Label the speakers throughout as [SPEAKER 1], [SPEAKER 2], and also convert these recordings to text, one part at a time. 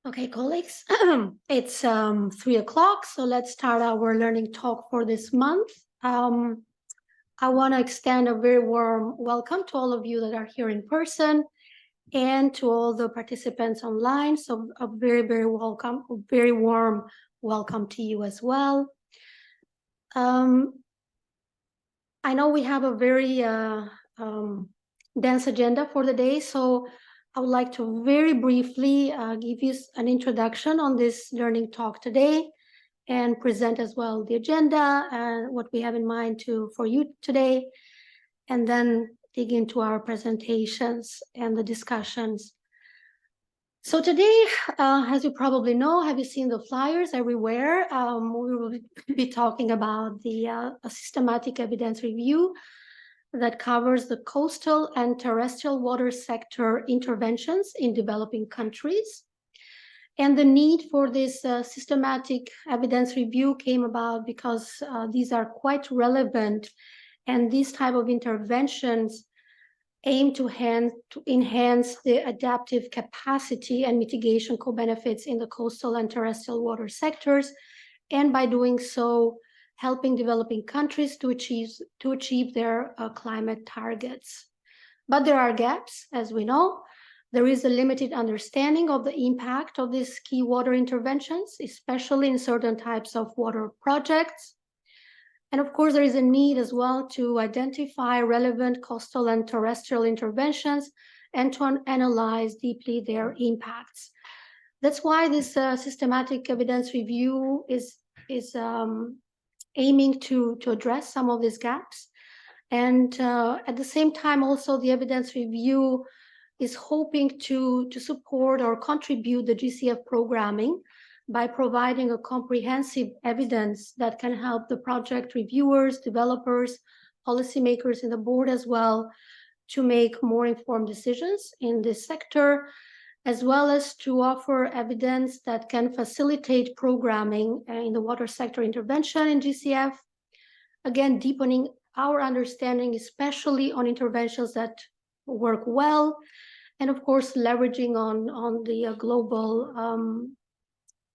[SPEAKER 1] Okay, colleagues, it's 3 o'clock, so let's start our learning talk for this month. I want to extend a very warm welcome to all of you that are here in person and to all the participants online. So a very, very welcome, a very warm welcome to you as well. I know we have a very dense agenda for the day, so I would like to very briefly give you an introduction on this learning talk today and present as well the agenda and what we have in mind for you today, and then dig into our presentations and the discussions. So today, as you probably know, have you seen the flyers everywhere? We will be talking about the a systematic evidence review that covers the coastal and terrestrial water sector interventions in developing countries. And the need for this systematic evidence review came about because these are quite relevant, and these type of interventions aim to enhance the adaptive capacity and mitigation co-benefits in the coastal and terrestrial water sectors, and by doing so, helping developing countries to achieve their climate targets. But there are gaps, as we know. There is a limited understanding of the impact of these key water interventions, especially in certain types of water projects. And of course, there is a need as well to identify relevant coastal and terrestrial interventions and to analyze deeply their impacts. That's why this systematic evidence review is aiming to address some of these gaps. And at the same time, also the evidence review is hoping to support or contribute the GCF programming by providing a comprehensive evidence that can help the project reviewers, developers, policymakers in the board as well to make more informed decisions in this sector, as well as to offer evidence that can facilitate programming in the water sector intervention in GCF, again, deepening our understanding, especially on interventions that work well, and of course, leveraging on the global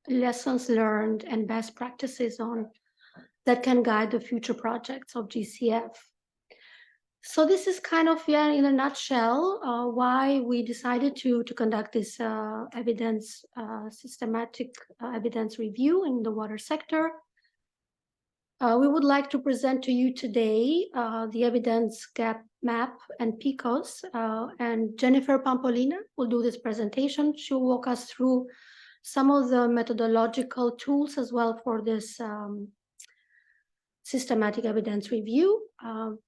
[SPEAKER 1] lessons learned and best practices that can guide the future projects of GCF. So this is kind of, in a nutshell, why we decided to conduct this systematic evidence review in the water sector. We would like to present to you today the evidence gap map and PICOS, and Jennifer Pampolina will do this presentation. She'll walk us through some of the methodological tools as well for this systematic evidence review.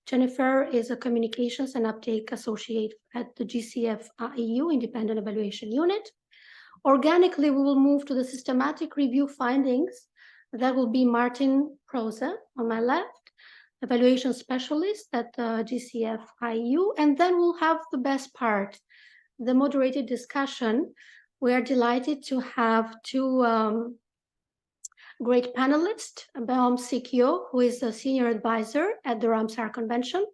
[SPEAKER 1] Jennifer is a communications and uptake associate at the GCF IEU Independent Evaluation Unit. Organically, we will move to the systematic review findings. That will be Martin Proza on my left, evaluation specialist at GCF IEU, and then we'll have the best part, the moderated discussion. We are delighted to have two great panelists, Beom Sikyo, who is a senior advisor at the Ramsar Convention.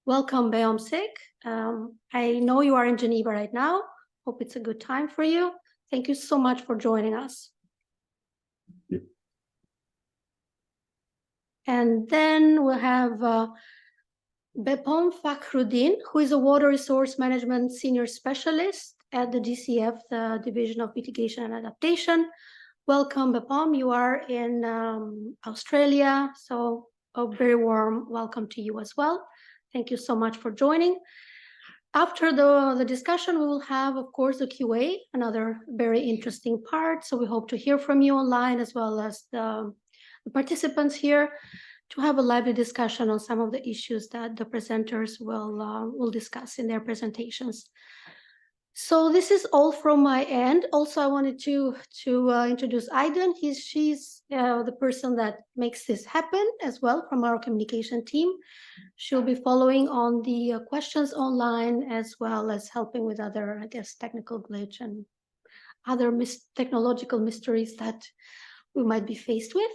[SPEAKER 1] Welcome, Beom Sik. I know you are in Geneva right now. Hope it's a good time for you. Thank you so much for joining us.
[SPEAKER 2] Yeah.
[SPEAKER 1] And then we'll have Bepom Fakhruddin, who is a water resource management senior specialist at the GCF, the Division of Mitigation and Adaptation. Welcome, Bepom. You are in Australia, so a very warm welcome to you as well. Thank you so much for joining. After the discussion, we will have, of course, the QA, another very interesting part. So we hope to hear from you online as well as the participants here to have a lively discussion on some of the issues that the presenters will discuss in their presentations. So this is all from my end. Also, I wanted to introduce Aiden. She's the person that makes this happen as well from our communication team. She'll be following on the questions online as well as helping with other, I guess, technical glitch and other technological mysteries that we might be faced with.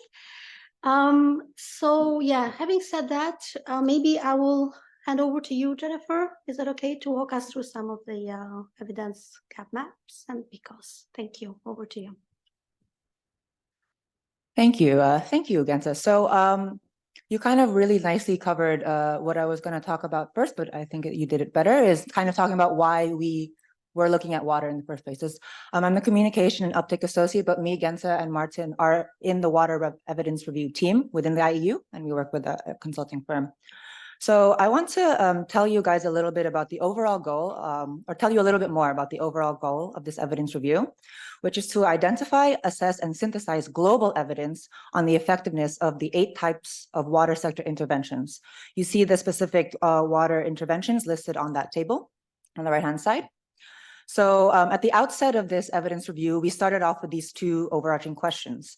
[SPEAKER 1] So yeah, having said that, maybe I will hand over to you, Jennifer. Is it okay to walk us through some of the evidence gap maps and PICOs? Thank you. Over to you.
[SPEAKER 3] Thank you. Thank you, Gensa. So you kind of really nicely covered what I was going to talk about first, but I think you did it better, is kind of talking about why we were looking at water in the first place. I'm the communication and uptake associate, but me, Gensa, and Martin are in the water evidence review team within the IEU, and we work with a consulting firm. So I want to tell you guys a little bit about the overall goal, or tell you a little bit more about the overall goal of this evidence review, which is to identify, assess, and synthesize global evidence on the effectiveness of the 8 types of water sector interventions. You see the specific water interventions listed on that table on the right-hand side. So at the outset of this evidence review, we started off with these 2 overarching questions.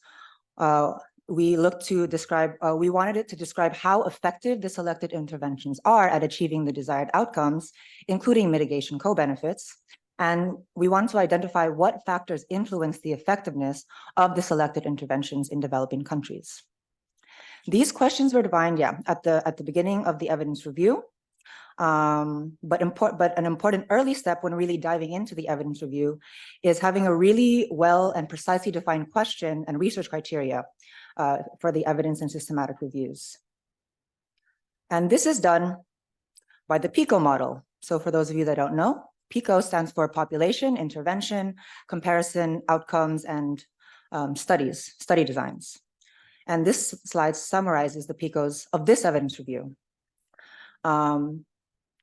[SPEAKER 3] We looked to describe, we wanted it to describe how effective the selected interventions are at achieving the desired outcomes, including mitigation co-benefits. And we want to identify what factors influence the effectiveness of the selected interventions in developing countries. These questions were defined, at the beginning of the evidence review. But an important early step when really diving into the evidence review is having a really well and precisely defined question and research criteria for the evidence and systematic reviews. And this is done by the PICO model. So for those of you that don't know, PICO stands for Population, Intervention, Comparison, Outcomes, and study designs. And this slide summarizes the PICOs of this evidence review.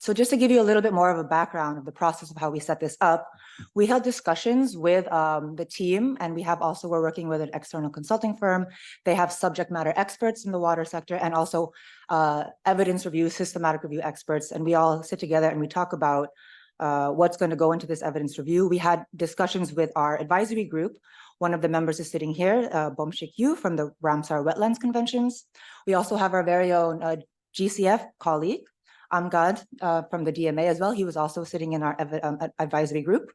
[SPEAKER 3] So just to give you a little bit more of a background of the process of how we set this up, we held discussions with the team, and we're working with an external consulting firm. They have subject matter experts in the water sector and also evidence review, systematic review experts. And we all sit together and we talk about what's going to go into this evidence review. We had discussions with our advisory group. One of the members is sitting here, Bomshik Yu from the Ramsar Wetlands Conventions. We also have our very own GCF colleague, Amgad from the DMA as well. He was also sitting in our advisory group.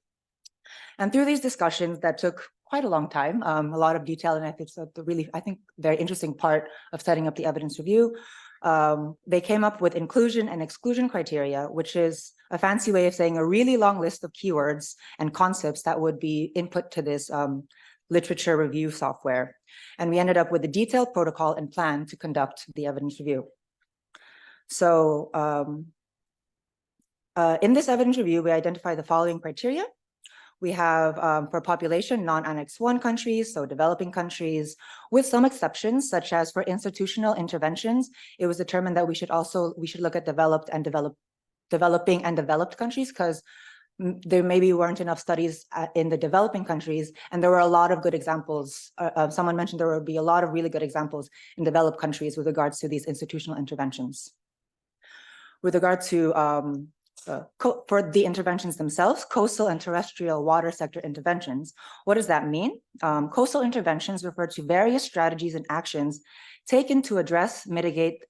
[SPEAKER 3] And through these discussions that took quite a long time, a lot of detail, and I think it's I think, very interesting part of setting up the evidence review. They came up with inclusion and exclusion criteria, which is a fancy way of saying a really long list of keywords and concepts that would be input to this literature review software. And we ended up with a detailed protocol and plan to conduct the evidence review. So in this evidence review, we identify the following criteria. We have for population, non-Annex 1 countries, so developing countries, with some exceptions, such as for institutional interventions. It was determined that we should look at developing and developed countries, because there maybe weren't enough studies in the developing countries, and there were a lot of good examples. Someone mentioned there would be a lot of really good examples in developed countries with regards to these institutional interventions. With regard to for the interventions themselves, coastal and terrestrial water sector interventions. What does that mean? Coastal interventions refer to various strategies and actions taken to address and mitigate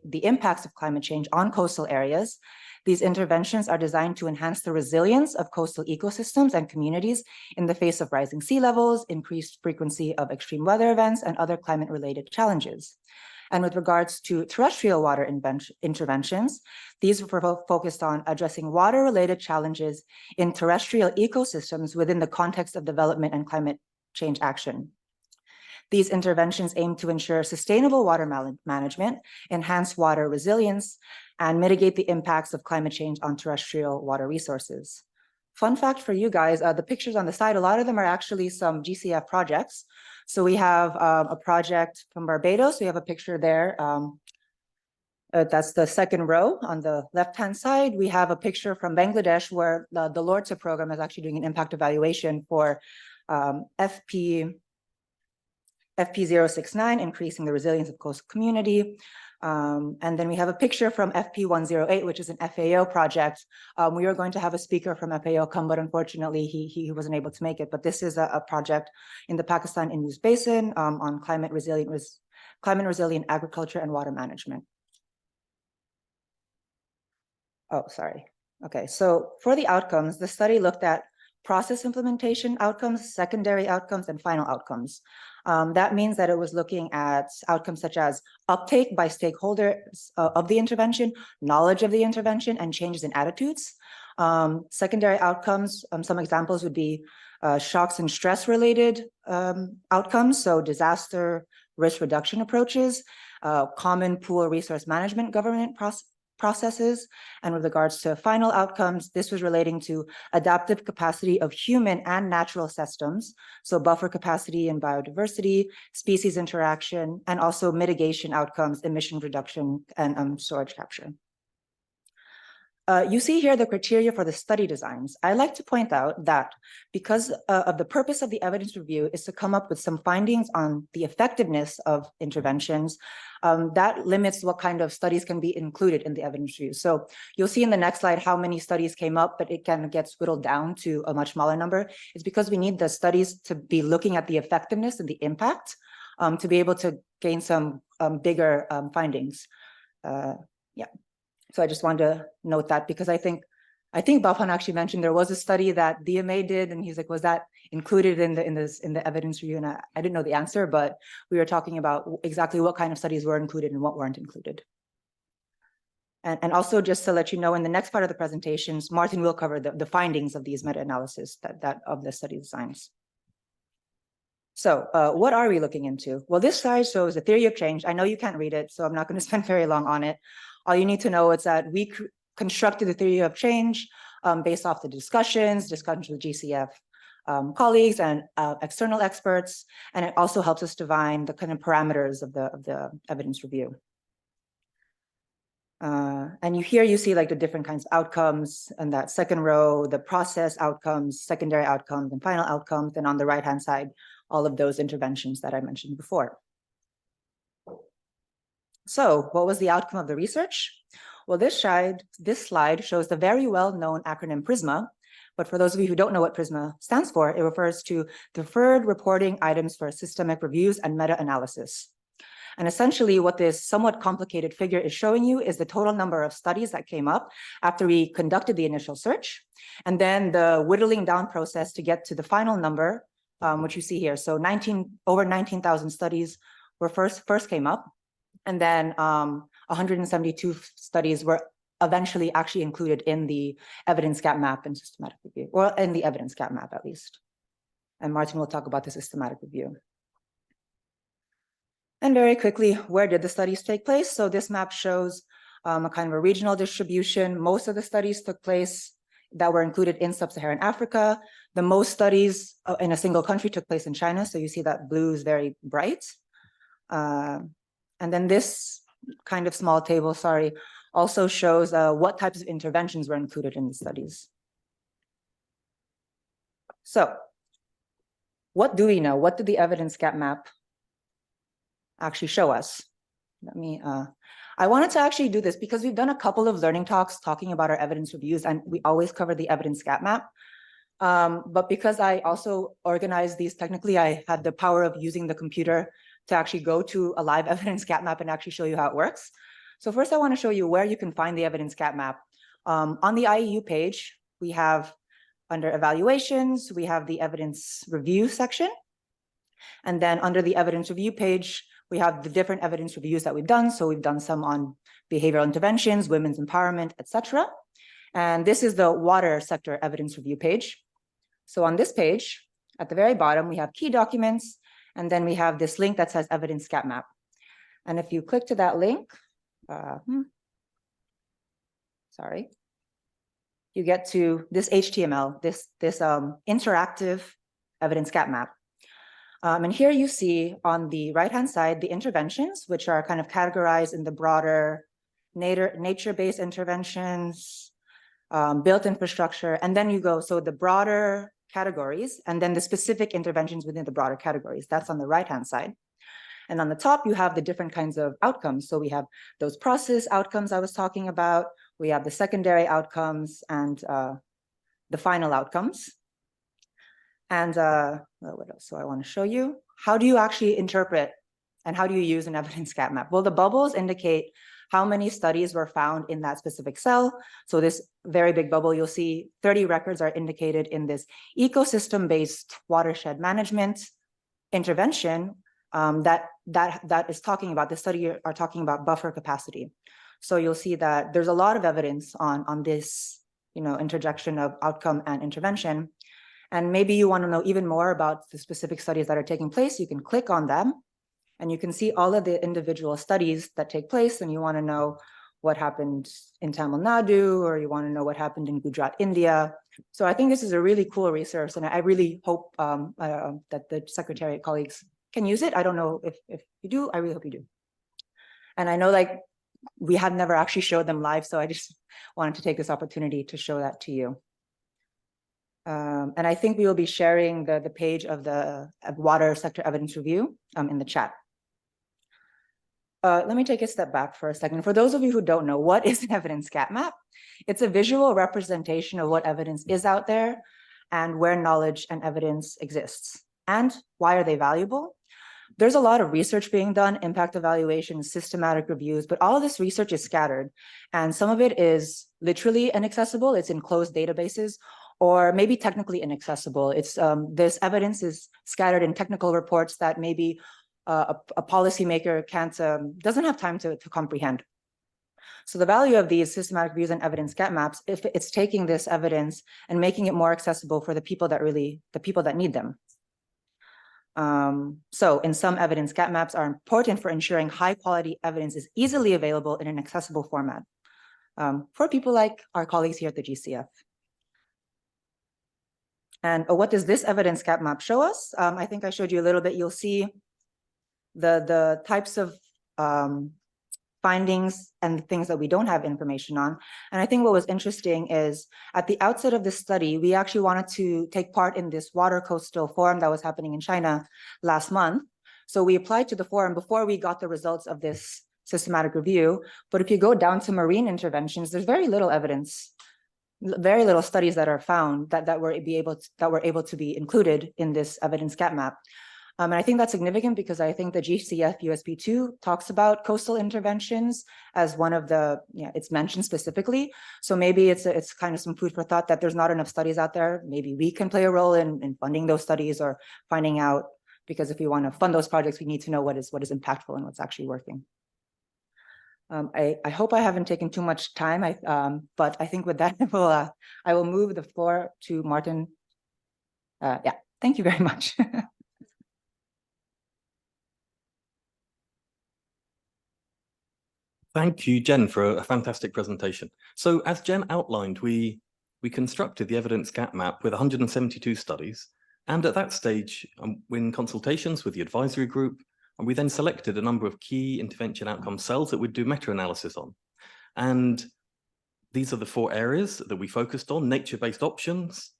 [SPEAKER 3] the impacts of climate change on coastal areas. These interventions are designed to enhance the resilience of coastal ecosystems and communities in the face of rising sea levels, increased frequency of extreme weather events, and other climate-related challenges. And with regards to terrestrial water interventions, these were focused on addressing water-related challenges in terrestrial ecosystems within the context of development and climate change action. These interventions aim to ensure sustainable water management, enhance water resilience, and mitigate the impacts of climate change on terrestrial water resources. Fun fact for you guys, the pictures on the side, a lot of them are actually some GCF projects. So we have a project from Barbados. We have a picture there. That's the second row on the left-hand side. We have a picture from Bangladesh where the LORTA program is actually doing an impact evaluation for FP069, increasing the resilience of coastal community. And then we have a picture from FP108, which is an FAO project. We were going to have a speaker from FAO come, but unfortunately he wasn't able to make it. But this is a project in the Pakistan Indus Basin on climate resilient agriculture and water management. Oh, sorry. Okay, so for the outcomes, the study looked at process implementation outcomes, secondary outcomes, and final outcomes. That means that it was looking at outcomes such as uptake by stakeholders of the intervention, knowledge of the intervention, and changes in attitudes. Secondary outcomes, some examples would be shocks and stress related outcomes, so disaster risk reduction approaches, common pool resource management government processes. And with regards to final outcomes, this was relating to adaptive capacity of human and natural systems, so buffer capacity and biodiversity, species interaction, and also mitigation outcomes, emission reduction, and storage capture. You see here the criteria for the study designs. I like to point out that because of the purpose of the evidence review is to come up with some findings on the effectiveness of interventions, that limits what kind of studies can be included in the evidence review. So you'll see in the next slide how many studies came up, but it can get whittled down to a much smaller number. It's because we need the studies to be looking at the effectiveness and the impact to be able to gain some bigger findings. Yeah. So I just wanted to note that because I think Bafan actually mentioned there was a study that DMA did, and he's like, was that included in the evidence review? And I didn't know the answer, but we were talking about exactly what kind of studies were included and what weren't included. And also just to let you know, in the next part of the presentations, Martin will cover the findings of these meta-analysis that of the study designs. So what are we looking into? Well, this slide shows the theory of change. I know you can't read it, so I'm not going to spend very long on it. All you need to know is that we constructed the theory of change based off the discussions with GCF colleagues and external experts, and it also helps us define the kind of parameters of the evidence review. And here you see like the different kinds of outcomes in that second row, the process outcomes, secondary outcomes, and final outcomes, and on the right-hand side, all of those interventions that I mentioned before. So what was the outcome of the research? Well, this slide shows the very well-known acronym PRISMA, but for those of you who don't know what PRISMA stands for, it refers to Deferred Reporting Items for Systemic Reviews and Meta-Analysis. And essentially what this somewhat complicated figure is showing you is the total number of studies that came up after we conducted the initial search, and then the whittling down process to get to the final number, which you see here. So over 19,000 studies were first came up. And then 172 studies were eventually actually included in the evidence gap map and systematic review, or in the evidence gap map at least. And Martin will talk about the systematic review. And very quickly, where did the studies take place? So this map shows a kind of a regional distribution. Most of the studies took place that were included in sub-Saharan Africa. The most studies in a single country took place in China. So you see that blue is very bright. And then this kind of small table, also shows what types of interventions were included in the studies. So what do we know? What did the evidence gap map actually show us? I wanted to actually do this because we've done a couple of learning talks talking about our evidence reviews, and we always cover the evidence gap map. But because I also organized these technically, I had the power of using the computer to actually go to a live evidence gap map and actually show you how it works. So first I want to show you where you can find the evidence gap map. On the IEU page, we have under evaluations, we have the evidence review section. And then under the evidence review page, we have the different evidence reviews that we've done. So we've done some on behavioral interventions, women's empowerment, etc. And this is the water sector evidence review page. So on this page, at the very bottom, we have key documents, and then we have this link that says evidence gap map. And if you click to that link, you get to this HTML, this interactive evidence gap map. And here you see on the right-hand side, the interventions, which are kind of categorized in the broader nature-based interventions, built infrastructure, and then you go, so the broader categories, and then the specific interventions within the broader categories. That's on the right-hand side. And on the top, you have the different kinds of outcomes. So we have those process outcomes I was talking about. We have the secondary outcomes and the final outcomes. And what else do I want to show you? How do you actually interpret and how do you use an evidence gap map? Well, the bubbles indicate how many studies were found in that specific cell. So this very big bubble, you'll see 30 records are indicated in this ecosystem-based watershed management intervention that is talking about, the study are talking about buffer capacity. So you'll see that there's a lot of evidence on this, interjection of outcome and intervention. And maybe you want to know even more about the specific studies that are taking place. You can click on them and you can see all of the individual studies that take place, and you want to know what happened in Tamil Nadu, or you want to know what happened in Gujarat, India. So I think this is a really cool resource, and I really hope that the Secretariat colleagues can use it. I don't know if you do. I really hope you do. And I know we have never actually showed them live, so I just wanted to take this opportunity to show that to you. And I think we will be sharing the page of the water sector evidence review in the chat. Let me take a step back for a second. For those of you who don't know, what is an evidence gap map? It's a visual representation of what evidence is out there and where knowledge and evidence exists. And why are they valuable? There's a lot of research being done, impact evaluation, systematic reviews, but all of this research is scattered. And some of it is literally inaccessible. It's in closed databases, or maybe technically inaccessible. This evidence is scattered in technical reports that maybe a policymaker doesn't have time to comprehend. So the value of these systematic reviews and evidence gap maps, if it's taking this evidence and making it more accessible for the people that need them. So in some, evidence gap maps are important for ensuring high quality evidence is easily available in an accessible format for people like our colleagues here at the GCF. And what does this evidence gap map show us? I think I showed you a little bit. You'll see the types of findings and things that we don't have information on. And I think what was interesting is at the outset of this study, we actually wanted to take part in this water coastal forum that was happening in China last month. So we applied to the forum before we got the results of this systematic review. But if you go down to marine interventions, there's very little evidence, very little studies that are found that were able to be included in this evidence gap map. And I think that's significant because I think the GCF USP2 talks about coastal interventions as one of the, it's mentioned specifically. So maybe it's kind of some food for thought that there's not enough studies out there. Maybe we can play a role in funding those studies or finding out, because if we want to fund those projects, we need to know what is impactful and what's actually working. I hope I haven't taken too much time, but I think with that, I will move the floor to Martin. Thank you very much.
[SPEAKER 2] Thank you, Jen, for a fantastic presentation. So as Jen outlined, we constructed the evidence gap map with 172 studies. And at that stage, we're in consultations with the advisory group, and we then selected a number of key intervention outcome cells that we'd do meta-analysis on. And these are the 4 areas that we focused on: nature-based options,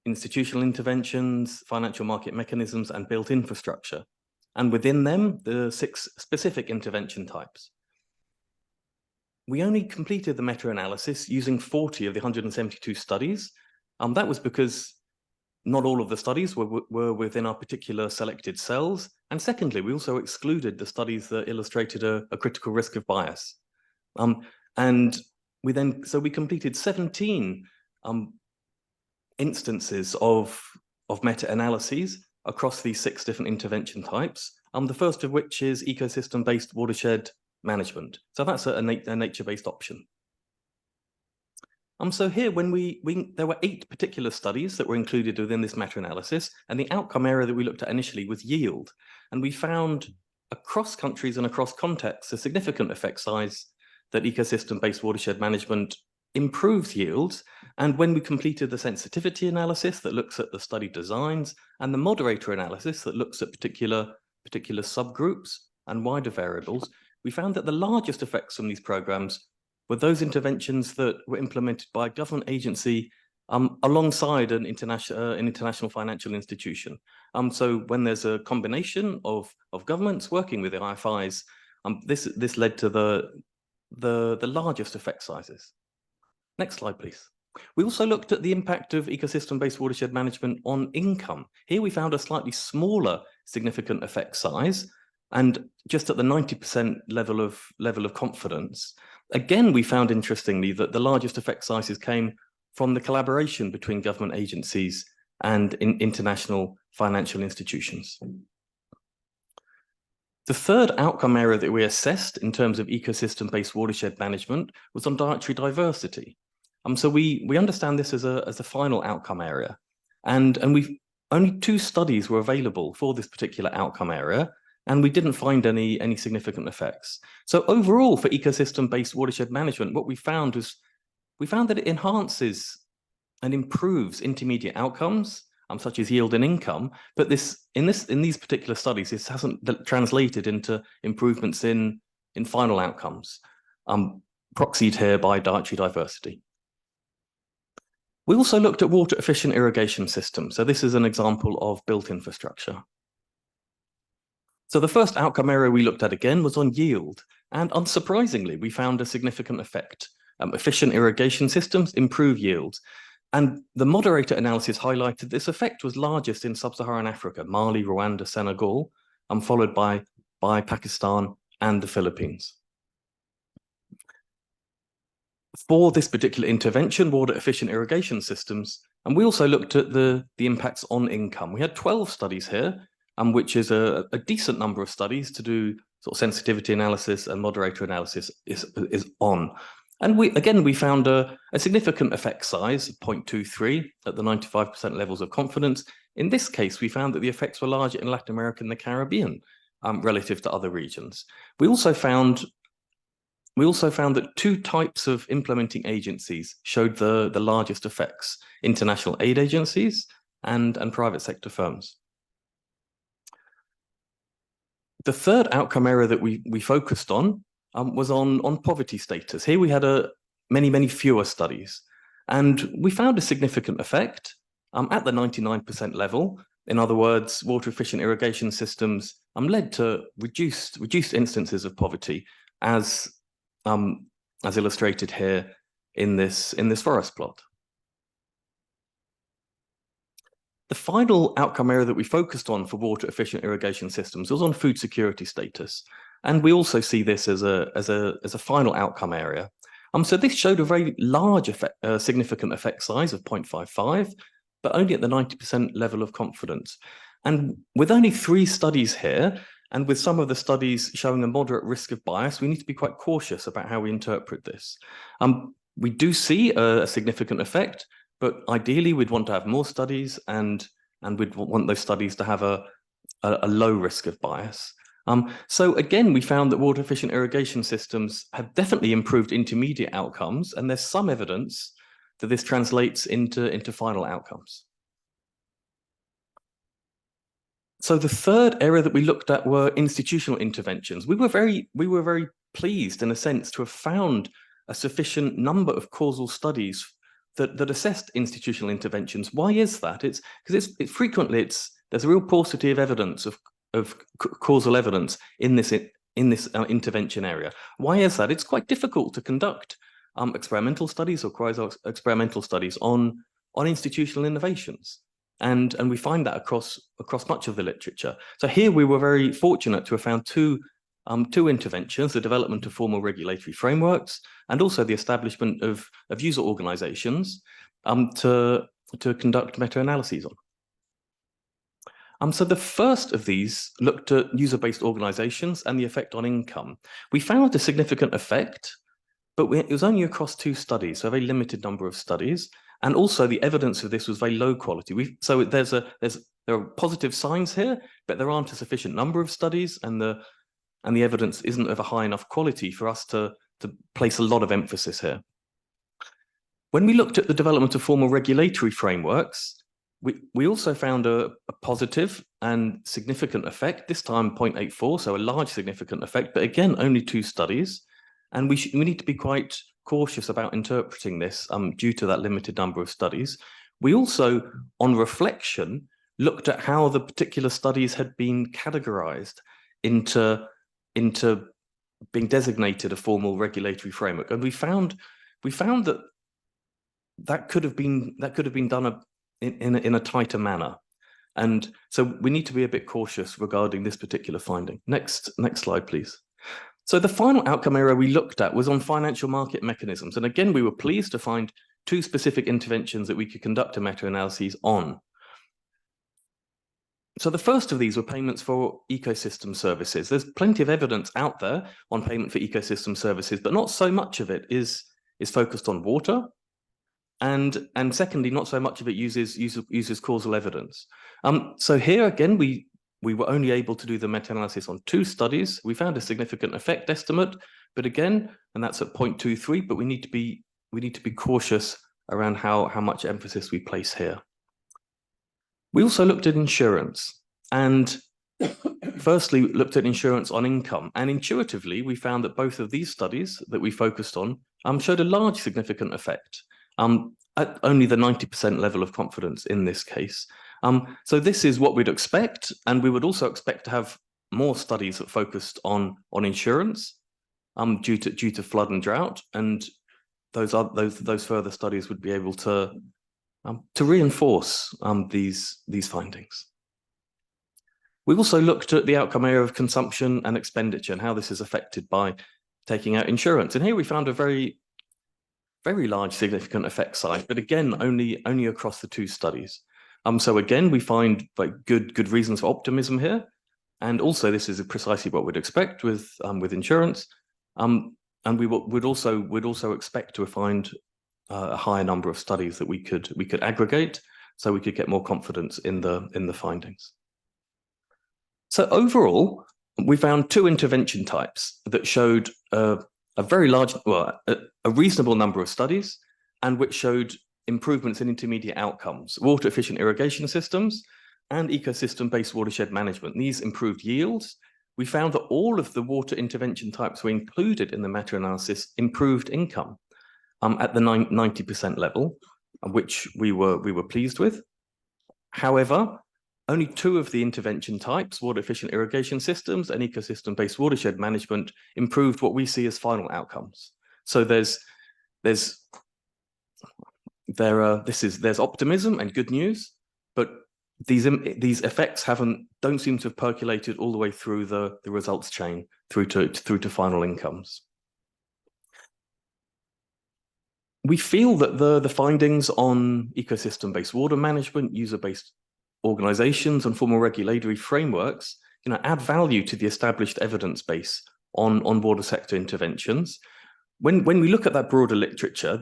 [SPEAKER 2] institutional interventions, financial market mechanisms, and built infrastructure. And within them, the 6 specific intervention types. We only completed the meta-analysis using 40 of the 172 studies. That was because not all of the studies were within our particular selected cells. And secondly, we also excluded the studies that illustrated a critical risk of bias. And we completed 17 instances of meta-analyses across these 6 different intervention types. The first of which is ecosystem-based watershed management. So that's a nature-based option. So here, there were 8 particular studies that were included within this meta-analysis, and the outcome area that we looked at initially was yield. And we found across countries and across contexts a significant effect size that ecosystem-based watershed management improves yields. And when we completed the sensitivity analysis that looks at the study designs and the moderator analysis that looks at particular subgroups and wider variables, we found that the largest effects from these programs were those interventions that were implemented by a government agency alongside an international financial institution. So when there's a combination of governments working with the IFIs, this led to the largest effect sizes. Next slide, please. We also looked at the impact of ecosystem-based watershed management on income. Here we found a slightly smaller significant effect size, and just at the 90% level of confidence. Again, we found interestingly that the largest effect sizes came from the collaboration between government agencies and international financial institutions. The third outcome area that we assessed in terms of ecosystem-based watershed management was on dietary diversity. So we understand this as a final outcome area, and only 2 studies were available for this particular outcome area, and we didn't find any significant effects. So overall, for ecosystem-based watershed management, what we found that it enhances and improves intermediate outcomes, such as yield and income, but in these particular studies, this hasn't translated into improvements in final outcomes, proxied here by dietary diversity. We also looked at water efficient irrigation systems. So this is an example of built infrastructure. So the first outcome area we looked at again was on yield, and unsurprisingly, we found a significant effect. Efficient irrigation systems improve yields. And the moderator analysis highlighted this effect was largest in sub-Saharan Africa, Mali, Rwanda, Senegal, followed by Pakistan and the Philippines. For this particular intervention, water efficient irrigation systems, and we also looked at the impacts on income. We had 12 studies here, which is a decent number of studies to do sort of sensitivity analysis and moderator analysis is on. And we found a significant effect size of 0.23 at the 95% levels of confidence. In this case, we found that the effects were larger in Latin America and the Caribbean relative to other regions. We also found that 2 types of implementing agencies showed the largest effects: international aid agencies and private sector firms. The third outcome area that we focused on was on poverty status. Here we had many fewer studies, and we found a significant effect at the 99% level. In other words, water efficient irrigation systems led to reduced instances of poverty, as illustrated here in this forest plot. The final outcome area that we focused on for water efficient irrigation systems was on food security status. And we also see this as a final outcome area. So this showed a very large significant effect size of 0.55, but only at the 90% level of confidence. And with only 3 studies here, and with some of the studies showing a moderate risk of bias, we need to be quite cautious about how we interpret this. We do see a significant effect, but ideally we'd want to have more studies, and we'd want those studies to have a low risk of bias. So again, we found that water efficient irrigation systems have definitely improved intermediate outcomes, and there's some evidence that this translates into final outcomes. So the third area that we looked at were institutional interventions. We were very pleased, in a sense, to have found a sufficient number of causal studies that assessed institutional interventions. Why is that? It's because frequently there's a real paucity of evidence of causal evidence in this intervention area. Why is that? It's quite difficult to conduct experimental studies or quasi-experimental studies on institutional innovations, and we find that across much of the literature. So here we were very fortunate to have found two interventions: the development of formal regulatory frameworks and also the establishment of user organizations to conduct meta-analyses on. So the first of these looked at user-based organizations and the effect on income. We found a significant effect, but it was only across 2 studies, so a very limited number of studies. And also the evidence of this was very low quality. So there are positive signs here, but there aren't a sufficient number of studies, and the evidence isn't of a high enough quality for us to place a lot of emphasis here. When we looked at the development of formal regulatory frameworks, we also found a positive and significant effect, this time 0.84, so a large significant effect, but again, only 2 studies. And we need to be quite cautious about interpreting this due to that limited number of studies. We also, on reflection, looked at how the particular studies had been categorized into being designated a formal regulatory framework. And we found that could have been done in a tighter manner. And so we need to be a bit cautious regarding this particular finding. Next slide, please. So the final outcome area we looked at was on financial market mechanisms. And again, we were pleased to find 2 specific interventions that we could conduct a meta-analyses on. So the first of these were payments for ecosystem services. There's plenty of evidence out there on payment for ecosystem services, but not so much of it is focused on water. And secondly, not so much of it uses causal evidence. So here again, we were only able to do the meta-analysis on 2 studies. We found a significant effect estimate, but again, and that's at 0.23, but we need to be cautious around how much emphasis we place here. We also looked at insurance, and firstly looked at insurance on income. And intuitively, we found that both of these studies that we focused on showed a large significant effect at only the 90% level of confidence in this case. So this is what we'd expect, and we would also expect to have more studies that focused on insurance due to flood and drought, and those further studies would be able to reinforce these findings. We've also looked at the outcome area of consumption and expenditure and how this is affected by taking out insurance. And here we found a very, very large significant effect size, but again, only across the 2 studies. So again, we find like good reasons for optimism here. And also this is precisely what we'd expect with insurance. And we would also expect to find a higher number of studies that we could aggregate, so we could get more confidence in the findings. So overall, we found 2 intervention types that showed a very large, well, a reasonable number of studies, and which showed improvements in intermediate outcomes: water efficient irrigation systems and ecosystem-based watershed management. These improved yields. We found that all of the water intervention types were included in the meta-analysis improved income at the 90% level, which we were pleased with. However, only 2 of the intervention types, water efficient irrigation systems and ecosystem-based watershed management, improved what we see as final outcomes. So there's optimism and good news, but these effects don't seem to have percolated all the way through the results chain through to final incomes. We feel that the findings on ecosystem-based water management, user-based organizations, and formal regulatory frameworks, add value to the established evidence base on water sector interventions. When we look at that broader literature,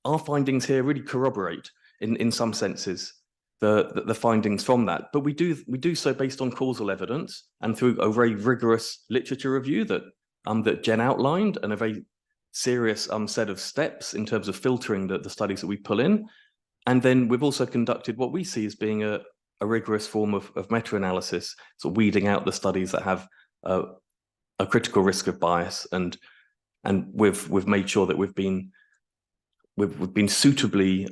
[SPEAKER 2] our findings here really corroborate in some senses the findings from that, but we do so based on causal evidence and through a very rigorous literature review that Jen outlined, and a very serious set of steps in terms of filtering the studies that we pull in. And then we've also conducted what we see as being a rigorous form of meta-analysis, so weeding out the studies that have a critical risk of bias, and we've made sure that we've been suitably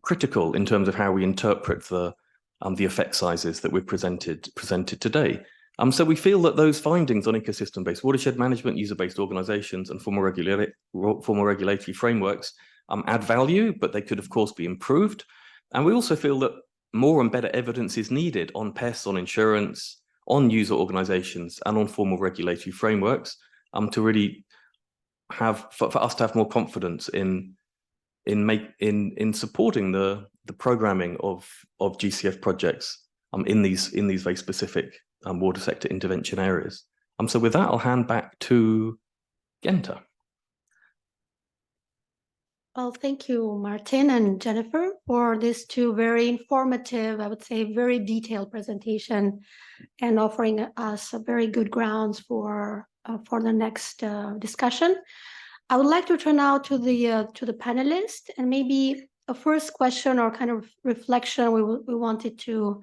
[SPEAKER 2] critical in terms of how we interpret the effect sizes that we've presented today. So we feel that those findings on ecosystem-based watershed management, user-based organizations, and formal regulatory frameworks add value, but they could, of course, be improved. And we also feel that more and better evidence is needed on pests, on insurance, on user organizations, and on formal regulatory frameworks to really for us to have more confidence in supporting the programming of GCF projects in these very specific water sector intervention areas. So with that, I'll hand back to Genta.
[SPEAKER 1] Well, thank you, Martin and Jennifer, for these 2 very informative, I would say very detailed presentation, and offering us a very good grounds for the next discussion. I would like to turn now to the panelists, and maybe a first question or kind of reflection we wanted to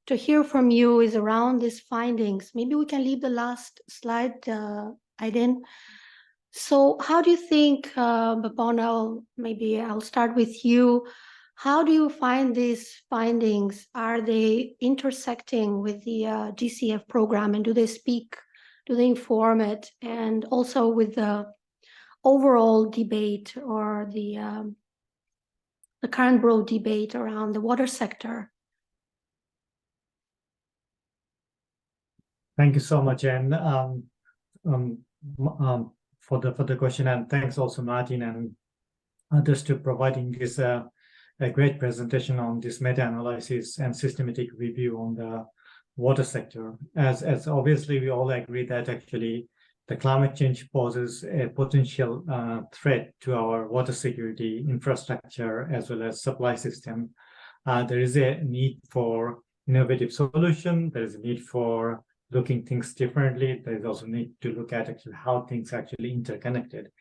[SPEAKER 1] hear from you is around these findings. Maybe we can leave the last slide, Aiden. So how do you think, Babona, maybe I'll start with you. How do you find these findings? Are they intersecting with the GCF program, and do they inform it? And also with the overall debate or the current broad debate around the water sector?
[SPEAKER 4] Thank you so much, Anne, for the question, and thanks also Martin and others to providing this a great presentation on this meta-analysis and systematic review on the water sector. As obviously we all agree that actually the climate change poses a potential threat to our water security infrastructure as well as supply system. There is a need for innovative solution. There is a need for looking things differently. There is also need to look at actually how things are actually interconnected.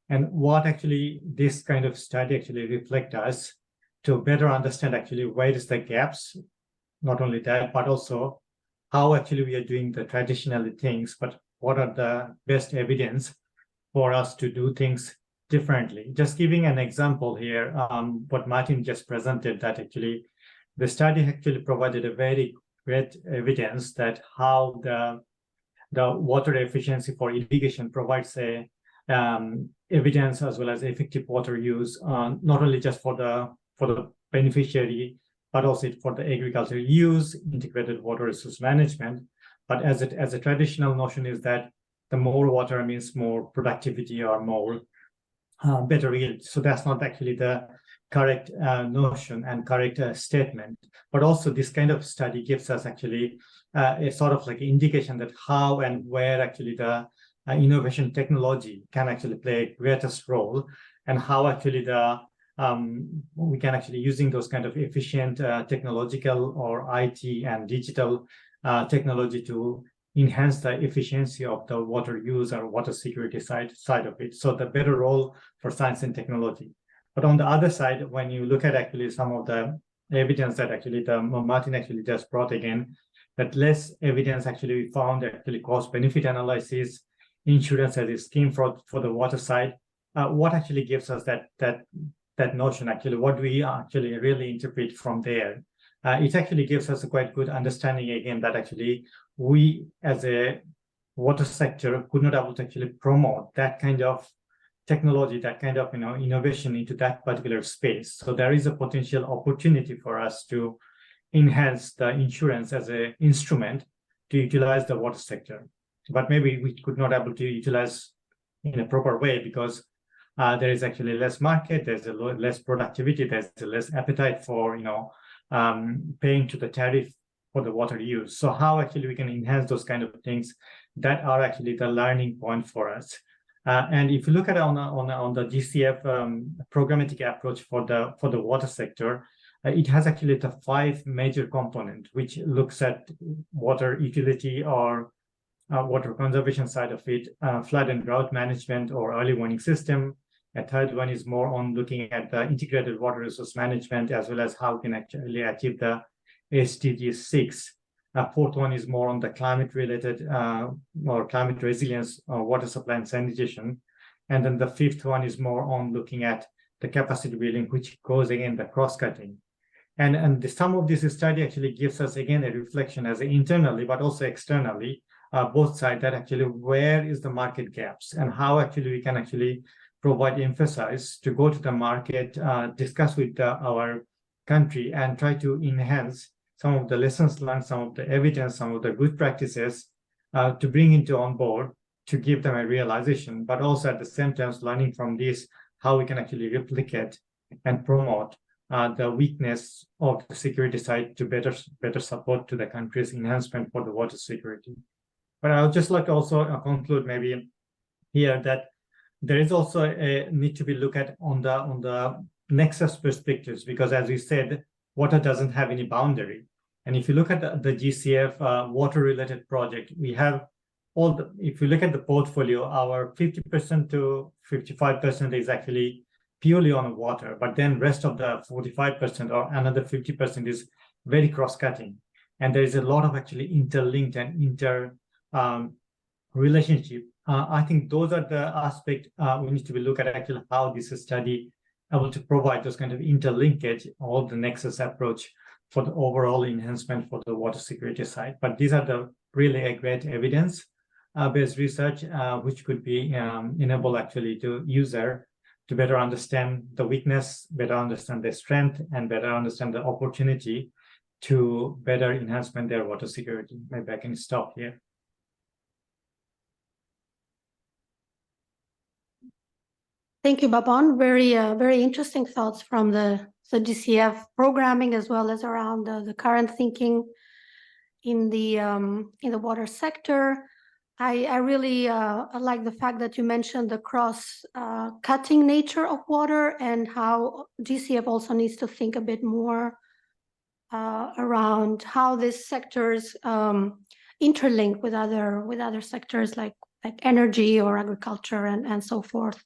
[SPEAKER 4] And what actually this kind of study actually reflect us to better understand actually where is the gaps, not only that, but also how actually we are doing the traditional things, but what are the best evidence for us to do things differently. Just giving an example here, what Martin just presented, that actually the study actually provided a very great evidence that how the water efficiency for irrigation provides a evidence as well as effective water use, not only just for the beneficiary, but also for the agricultural use, integrated water resource management. But as a traditional notion is that the more water means more productivity or more better yield. So that's not actually the correct notion and correct statement. But also this kind of study gives us actually a sort of like indication that how and where actually the innovation technology can actually play a greatest role, and how actually we can actually using those kind of efficient technological or IT and digital technology to enhance the efficiency of the water use or water security side of it. So the better role for science and technology. But on the other side, when you look at actually some of the evidence that actually Martin actually just brought again, that less evidence actually we found actually cost benefit analysis, insurance as a scheme for the water side. What actually gives us that notion actually, what do we actually really interpret from there? It actually gives us a quite good understanding again that actually we as a water sector could not able to actually promote that kind of technology, that kind of innovation into that particular space. So there is a potential opportunity for us to enhance the insurance as an instrument to utilize the water sector. But maybe we could not able to utilize in a proper way because there is actually less market, there's less productivity, there's less appetite for paying to the tariff for the water use. So how actually we can enhance those kind of things that are actually the learning point for us. And if you look at it on the GCF programmatic approach for the water sector, it has actually the 5 major components, which looks at water utility or water conservation side of it, flood and drought management or early warning system. A third one is more on looking at the integrated water resource management, as well as how we can actually achieve the SDG 6. Fourth one is more on the climate related or climate resilience or water supply and sanitation. And then the 5th one is more on looking at the capacity building, which goes again the cross-cutting. And the sum of this study actually gives us again a reflection as internally, but also externally, both sides, that actually where is the market gaps and how actually we can actually provide emphasis to go to the market, discuss with our country and try to enhance some of the lessons learned, some of the evidence, some of the good practices to bring into on board to give them a realization, but also at the same time learning from this, how we can actually replicate and promote the weakness of the security side to better support to the country's enhancement for the water security. But I would just like to also conclude maybe here that there is also a need to be looked at on the nexus perspectives, because as we said, water doesn't have any boundary. And if you look at the GCF water-related project, we have if you look at the portfolio, our 50% to 55% is actually purely on water, but then rest of the 45% or another 50% is very cross-cutting. And there is a lot of actually interlinked and relationship. I think those are the aspects we need to be look at actually how this study able to provide those kind of interlinkage, all the nexus approach for the overall enhancement for the water security side. But these are the really a great evidence based research which could be enable actually to user to better understand the weakness, better understand the strength, and better understand the opportunity to better enhancement their water security. Maybe I can stop here.
[SPEAKER 1] Thank you, Baban. Very interesting thoughts from the GCF programming, as well as around the current thinking in the water sector. I really like the fact that you mentioned the cross-cutting nature of water, and how GCF also needs to think a bit more around how these sectors interlink with other sectors like energy or agriculture and so forth.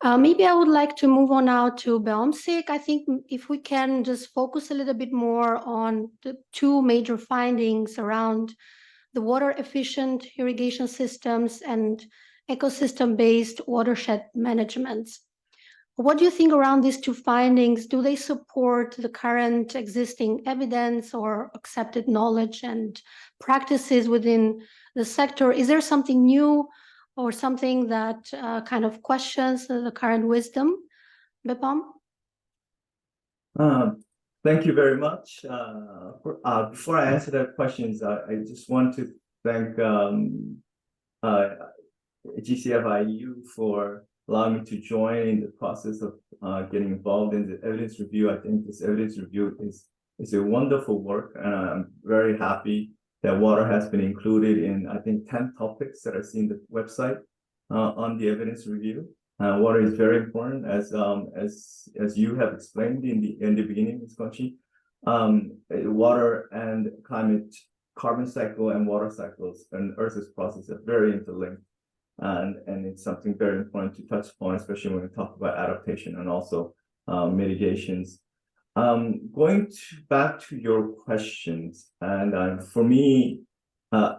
[SPEAKER 1] Maybe I would like to move on now to Beomsik. I think if we can just focus a little bit more on the two major findings around the water efficient irrigation systems and ecosystem-based watershed management. What do you think around these two findings? Do they support the current existing evidence or accepted knowledge and practices within the sector? Is there something new or something that kind of questions the current wisdom? Bepam?
[SPEAKER 5] Thank you very much. Before I answer that questions, I just want to thank GCF IEU for allowing me to join in the process of getting involved in the evidence review. I think this evidence review is a wonderful work, and I'm very happy that water has been included in, I think, 10 topics that I see in the website on the evidence review. Water is very important, as you have explained in the beginning, Ms. Conchi. Water and climate, carbon cycle and water cycles and Earth's process are very interlinked, and it's something very important to touch upon, especially when we talk about adaptation and also mitigations. Going back to your questions, and for me, I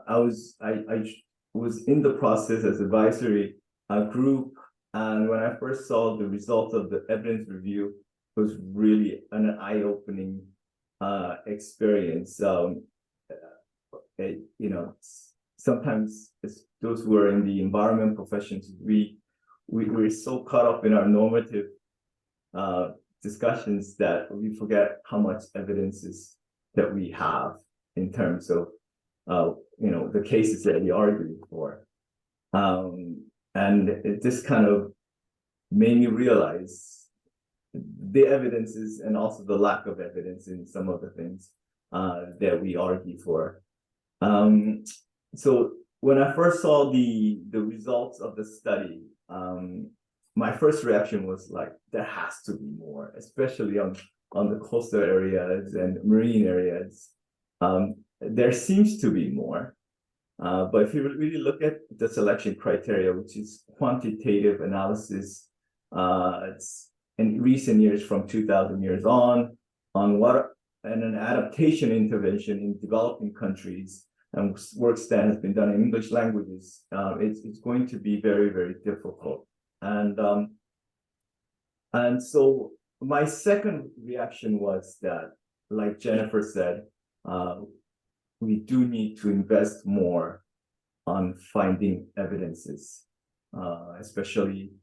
[SPEAKER 5] was in the process as advisory group, and when I first saw the results of the evidence review, it was really an eye-opening experience. Sometimes those who are in the environment professions, we're so caught up in our normative discussions that we forget how much evidences that we have in terms of the cases that we argue for. And it just kind of made me realize the evidences and also the lack of evidence in some of the things that we argue for. So when I first saw the results of the study, my first reaction was like, there has to be more, especially on the coastal areas and marine areas. There seems to be more. But if you really look at the selection criteria, which is quantitative analysis, it's in recent years from 2000 years on water and an adaptation intervention in developing countries, and work that has been done in English languages, it's going to be very, very difficult. And so my second reaction was that, like Jennifer said, we do need to invest more on finding evidences, especially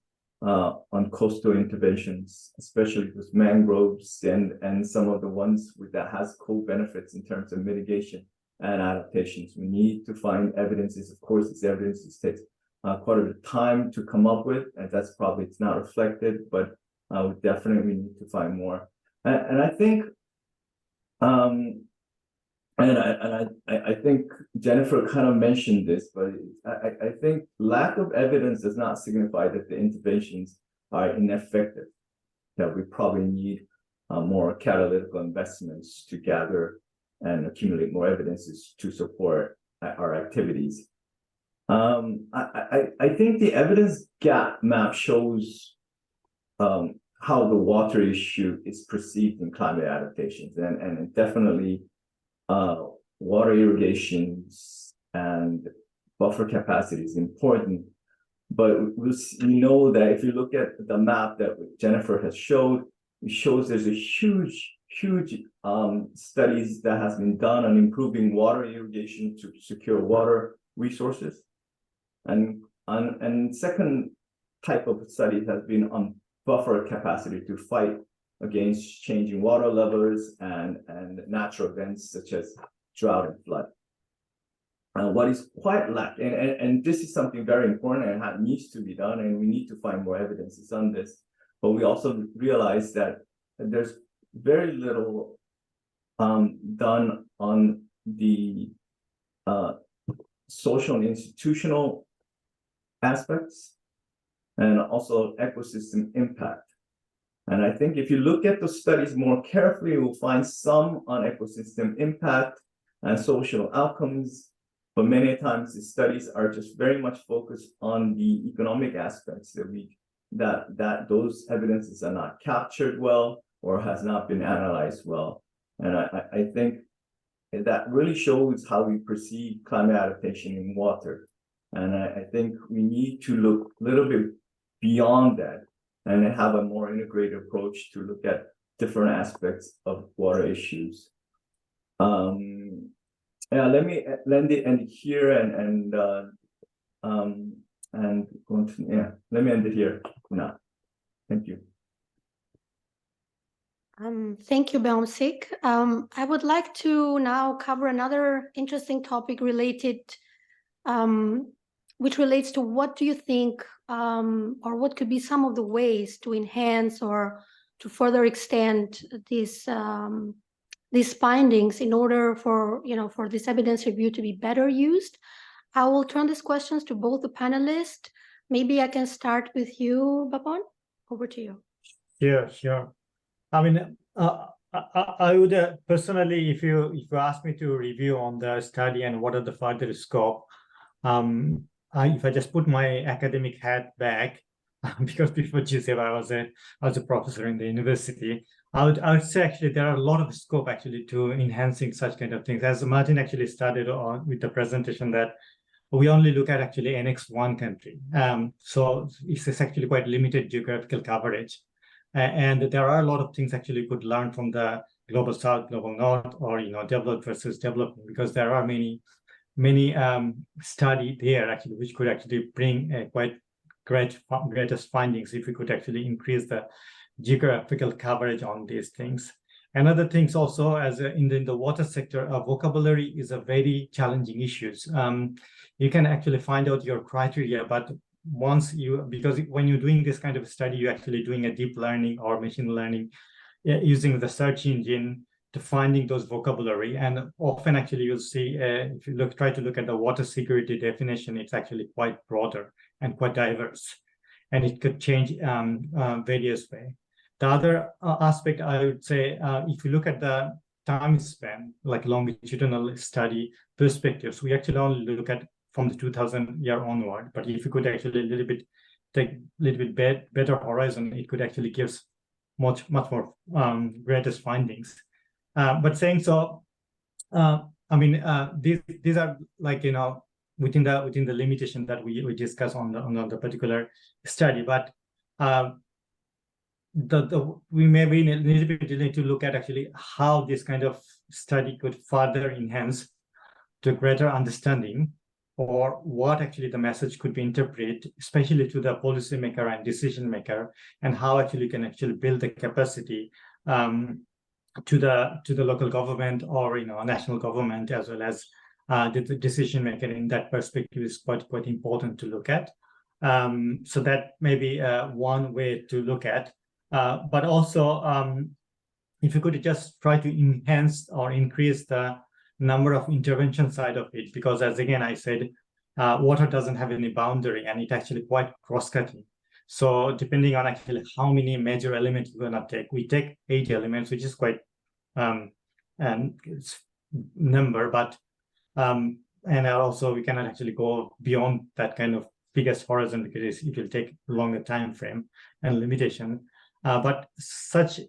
[SPEAKER 5] on coastal interventions, especially with mangroves and some of the ones that has co-benefits in terms of mitigation and adaptations. We need to find evidences. Of course, these evidences takes quite a bit of time to come up with, and that's probably it's not reflected, but we definitely need to find more. And I think I think Jennifer kind of mentioned this, but I think lack of evidence does not signify that the interventions are ineffective, that we probably need more catalytical investments to gather and accumulate more evidences to support our activities. I think the evidence gap map shows how the water issue is perceived in climate adaptations, and definitely water irrigations and buffer capacity is important. But we know that if you look at the map that Jennifer has showed, it shows there's a huge studies that has been done on improving water irrigation to secure water resources. And second type of study has been on buffer capacity to fight against changing water levels and natural events such as drought and flood. what is quite lacking, and this is something very important and needs to be done, and we need to find more evidences on this. But we also realize that there's very little done on the social and institutional aspects, and also ecosystem impact. And I think if you look at the studies more carefully, you'll find some on ecosystem impact and social outcomes, but many times the studies are just very much focused on the economic aspects that those evidences are not captured well or has not been analyzed well. And I think that really shows how we perceive climate adaptation in water. And I think we need to look a little bit beyond that and have a more integrated approach to look at different aspects of water issues. Yeah, let me end here and continue. Yeah, let me end it here now. Thank you.
[SPEAKER 1] Thank you, Beomsik. I would like to now cover another interesting topic related, which relates to what do you think, or what could be some of the ways to enhance or to further extend these findings in order for, for this evidence review to be better used. I will turn these questions to both the panelists. Maybe I can start with you, Bapan. Over to you.
[SPEAKER 4] Sure. I mean, I would personally, if you ask me to review on the study and what are the further scope, if I just put my academic hat back, because before GCF I was a professor in the university, I would say actually there are a lot of scope actually to enhancing such kind of things. As Martin actually started on with the presentation, that we only look at actually NX1 country, so it's actually quite limited geographical coverage. And there are a lot of things actually you could learn from the global south, global north, or developed versus developing, because there are many study there actually which could actually bring a quite greatest findings if we could actually increase the geographical coverage on these things. Another things also, as in the water sector, vocabulary is a very challenging issues. You can actually find out your criteria, but because when you're doing this kind of study, you're actually doing a deep learning or machine learning using the search engine to finding those vocabulary. And often actually you'll see, if you try to look at the water security definition, it's actually quite broader and quite diverse, and it could change various way. The other aspect I would say, if you look at the time span, like longitudinal study perspectives, we actually only look at from the 2000 year onward. But if you could actually take a little bit better horizon, it could actually give much more greatest findings. But saying so, I mean, these are like within the limitation that we discuss on the particular study. But we may be a little bit need to look at actually how this kind of study could further enhance to greater understanding, or what actually the message could be interpreted, especially to the policymaker and decision maker, and how actually can actually build the capacity to the local government or national government, as well as the decision maker. In that perspective is quite important to look at. So that may be one way to look at. But also, if you could just try to enhance or increase the number of intervention side of it, because as again I said, water doesn't have any boundary, and it actually quite cross-cutting. So depending on actually how many major elements we're gonna take, we take 8 elements, which is quite and it's number, but and also we cannot actually go beyond that kind of biggest horizon, because it will take longer time frame and limitation. But such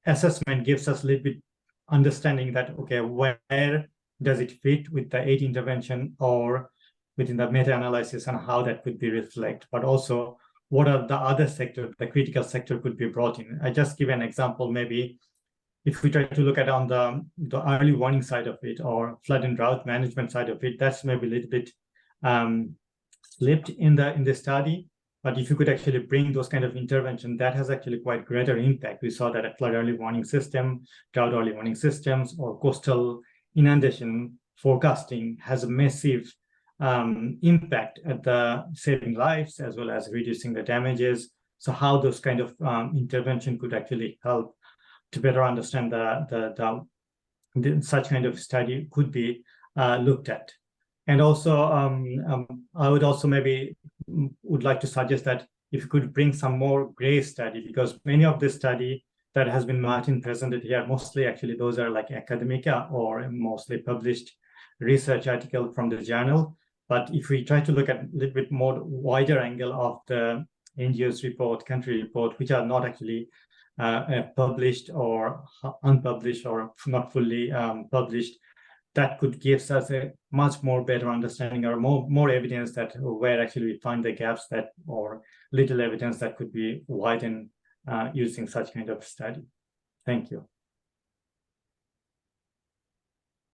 [SPEAKER 4] assessment gives us a little bit understanding that, okay, where does it fit with the 8 intervention or within the meta-analysis, and how that could be reflected, but also what are the other sectors, the critical sector could be brought in. I just give an example, maybe if we try to look at on the early warning side of it, or flood and drought management side of it, that's maybe a little bit slipped in the study. But if you could actually bring those kind of intervention, that has actually quite greater impact. We saw that a flood early warning system, drought early warning systems, or coastal inundation forecasting has a massive impact at the saving lives as well as reducing the damages. So how those kind of intervention could actually help to better understand such kind of study could be looked at. And also, I would also maybe would like to suggest that if you could bring some more gray study, because many of the study that has been Martin presented here, mostly actually those are like academic or mostly published research article from the journal. But if we try to look at a little bit more wider angle of the NGO's report, country report, which are not actually published or unpublished or not fully published, that could give us a much more better understanding or more evidence that where actually we find the gaps that or little evidence that could be widened using such kind of study. Thank you.